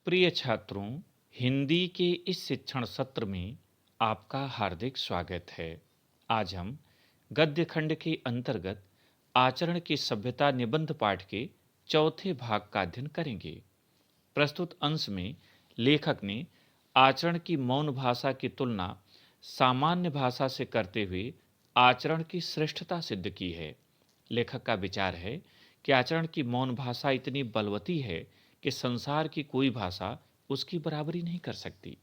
प्रिय छात्रों, हिंदी के इस शिक्षण सत्र में आपका हार्दिक स्वागत है। आज हम गद्य खंड के अंतर्गत आचरण की सभ्यता निबंध पाठ के चौथे भाग का अध्ययन करेंगे। प्रस्तुत अंश में लेखक ने आचरण की मौन भाषा की तुलना सामान्य भाषा से करते हुए आचरण की श्रेष्ठता सिद्ध की है। लेखक का विचार है कि आचरण की मौन भाषा इतनी बलवती है कि संसार की कोई भाषा उसकी बराबरी नहीं कर सकती।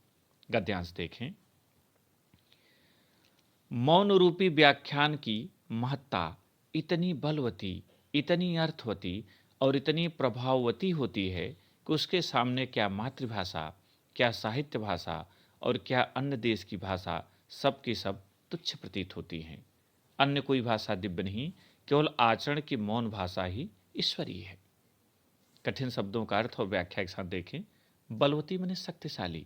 गद्यांश देखें। मौन रूपी व्याख्यान की महत्ता इतनी बलवती, इतनी अर्थवती और इतनी प्रभाववती होती है कि उसके सामने क्या मातृभाषा, क्या साहित्य भाषा और क्या अन्य देश की भाषा सब की सब तुच्छ प्रतीत होती हैं। अन्य कोई भाषा दिव्य नहीं, केवल आचरण की मौन भाषा ही ईश्वरीय है। कठिन शब्दों का अर्थ और व्याख्या के साथ देखें। बलवती माने शक्तिशाली,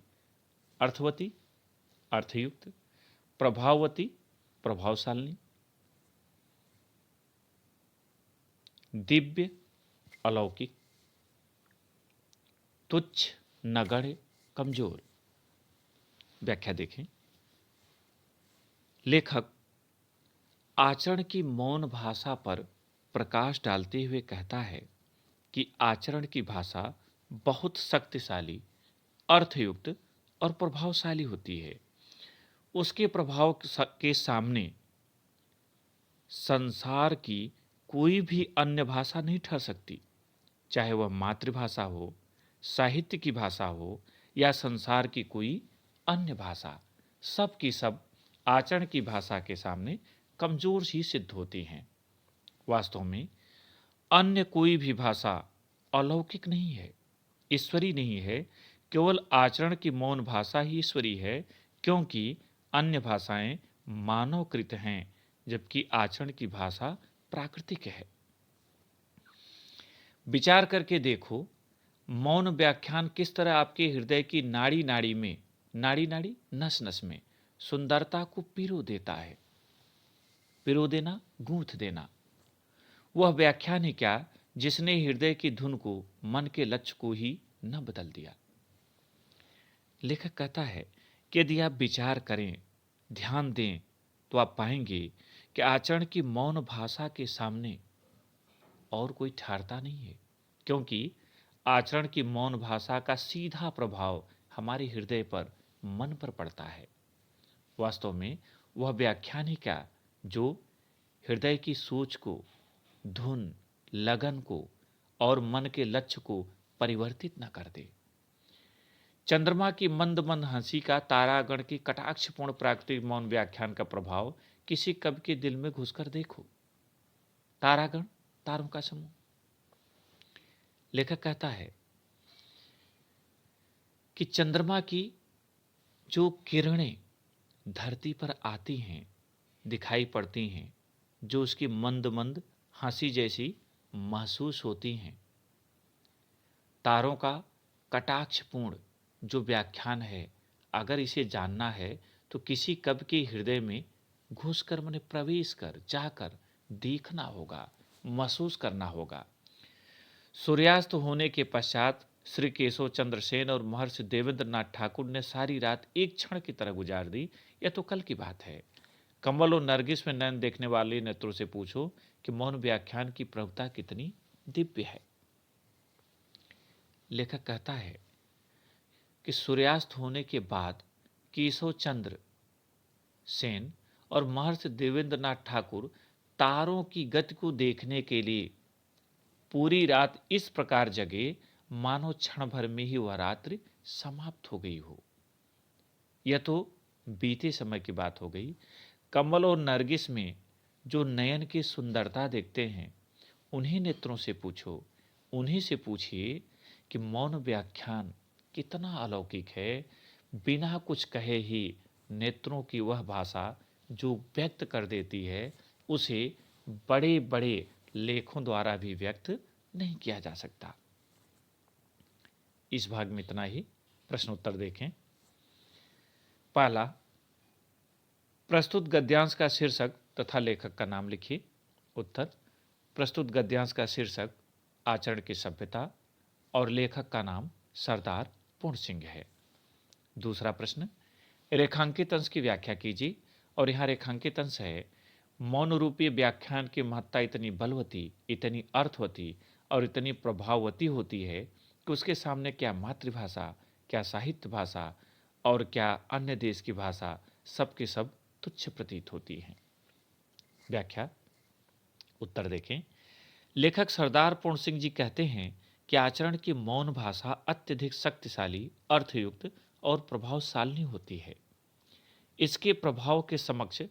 अर्थवती अर्थयुक्त, प्रभाववती प्रभावशाली, दिव्य अलौकिक, तुच्छ नगण्य कमजोर। व्याख्या देखें। लेखक आचरण की मौन भाषा पर प्रकाश डालते हुए कहता है कि आचरण की भाषा बहुत शक्तिशाली, अर्थयुक्त और प्रभावशाली होती है। उसके प्रभाव के सामने संसार की कोई भी अन्य भाषा नहीं ठहर सकती, चाहे वह मातृभाषा हो, साहित्य की भाषा हो या संसार की कोई अन्य भाषा। सब की सब आचरण की भाषा के सामने कमजोर ही सिद्ध होती हैं। वास्तव में अन्य कोई भी भाषा अलौकिक नहीं है, ईश्वरी नहीं है। केवल आचरण की मौन भाषा ही ईश्वरी है, क्योंकि अन्य भाषाएं मानवकृत हैं, जबकि आचरण की भाषा प्राकृतिक है। विचार करके देखो, मौन व्याख्यान किस तरह आपके हृदय की नाड़ी नाड़ी में, नाड़ी नाड़ी नस नस में सुंदरता को पिरो देता है। पिरो देना, गूंथ देना। वह व्याख्यान ही क्या जिसने हृदय की धुन को, मन के लक्ष्य को ही न बदल दिया। लेखक कहता है कि यदि आप विचार करें, ध्यान दें, तो आप पाएंगे कि आचरण की मौन भाषा के सामने और कोई ठहरता नहीं है, क्योंकि आचरण की मौन भाषा का सीधा प्रभाव हमारे हृदय पर, मन पर पड़ता है। वास्तव में वह व्याख्यान ही क्या जो हृदय की सोच को, धुन, लगन को और मन के लक्ष्य को परिवर्तित न कर दे। चंद्रमा की मंद मंद हंसी का, तारागण की कटाक्षपूर्ण प्राकृतिक मौन व्याख्यान का प्रभाव किसी कवि के दिल में घुसकर देखो। तारागण, तारों का समूह। लेखक कहता है कि चंद्रमा की जो किरणें धरती पर आती हैं, दिखाई पड़ती हैं, जो उसकी मंद मंद हंसी जैसी महसूस होती हैं, तारों का कटाक्षपूर्ण जो व्याख्यान है, अगर इसे जानना है तो किसी कवि के हृदय में घुसकर, माने प्रवेश कर, जाकर देखना होगा, महसूस करना होगा। सूर्यास्त होने के पश्चात श्री केशव चंद्र सेन और महर्षि देवेंद्र नाथ ठाकुर ने सारी रात एक क्षण की तरह गुजार दी। यह तो कल की बात है। कमल और नरगिस में नयन देखने वाले नेत्रों से पूछो कि मौन व्याख्यान की प्रभुता कितनी दिव्य है। लेखक कहता है कि सूर्यास्त होने के बाद केशव चंद्र सेन और महर्षि देवेंद्र नाथ ठाकुर तारों की गति को देखने के लिए पूरी रात इस प्रकार जगे मानो क्षण भर में ही वह रात्रि समाप्त हो गई हो। यह तो बीते समय की बात हो गई। कमल और नरगिस में जो नयन की सुंदरता देखते हैं, उन्हीं नेत्रों से पूछो, उन्हीं से पूछिए कि मौन व्याख्यान कितना अलौकिक है। बिना कुछ कहे ही नेत्रों की वह भाषा जो व्यक्त कर देती है, उसे बड़े बड़े लेखों द्वारा भी व्यक्त नहीं किया जा सकता। इस भाग में इतना ही। प्रश्न उत्तर देखें। पहला, प्रस्तुत गद्यांश का शीर्षक तथा लेखक का नाम लिखिए। उत्तर, प्रस्तुत गद्यांश का शीर्षक आचरण की सभ्यता और लेखक का नाम सरदार पूर्ण सिंह है। दूसरा प्रश्न, रेखांकित अंश की व्याख्या कीजिए। और यहाँ रेखांकित अंश है, मौन रूपी व्याख्यान की महत्ता इतनी बलवती, इतनी अर्थवती और इतनी प्रभाववती होती है कि उसके सामने क्या मातृभाषा, क्या साहित्य भाषा और क्या अन्य देश की भाषा, सब के सब तुच्छ प्रतीत होती हैं। व्याख्या, उत्तर देखें। लेखक सरदार पूर्ण सिंह जी कहते हैं कि आचरण की मौन भाषा अत्यधिक शक्तिशाली, अर्थयुक्त और प्रभावशाली होती है। इसके प्रभाव के समक्ष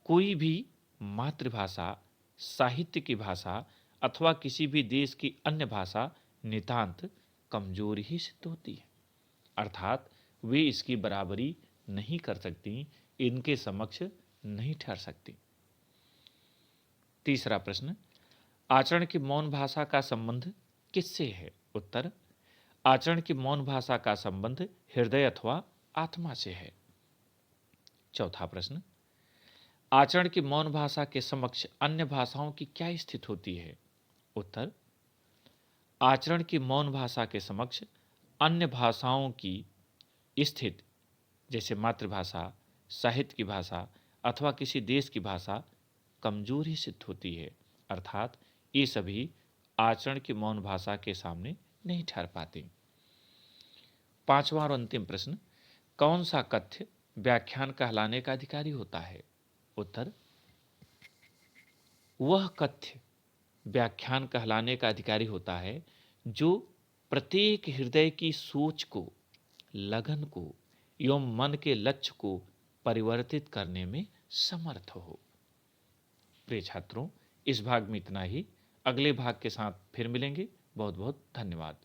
कोई भी मातृभाषा, साहित्य की भाषा अथवा किसी भी देश की अन्य भाषा नितांत कमजोर ही सिद्ध होती है, अर्थात वे इसकी बराबरी नहीं कर सकती, इनके समक्ष नहीं ठहर सकती। तीसरा प्रश्न, आचरण की मौन भाषा का संबंध किससे है? उत्तर, आचरण की मौन भाषा का संबंध हृदय अथवा आत्मा से है। चौथा प्रश्न, आचरण की मौन भाषा के समक्ष अन्य भाषाओं की क्या स्थिति होती है? उत्तर, आचरण की मौन भाषा के समक्ष अन्य भाषाओं की स्थिति, जैसे मातृभाषा, साहित्य की भाषा अथवा किसी देश की भाषा, कमजोर ही सिद्ध होती है, अर्थात ये सभी आचरण की मौन भाषा के सामने नहीं ठहर पाते। पांचवा और अंतिम प्रश्न, कौन सा कथ्य व्याख्यान कहलाने का अधिकारी होता है? उत्तर, वह कथ्य व्याख्यान कहलाने का अधिकारी होता है जो प्रत्येक हृदय की सोच को, लगन को एवं मन के लक्ष्य को परिवर्तित करने में समर्थ हो। प्रिय छात्रों, इस भाग में इतना ही। अगले भाग के साथ फिर मिलेंगे। बहुत बहुत धन्यवाद।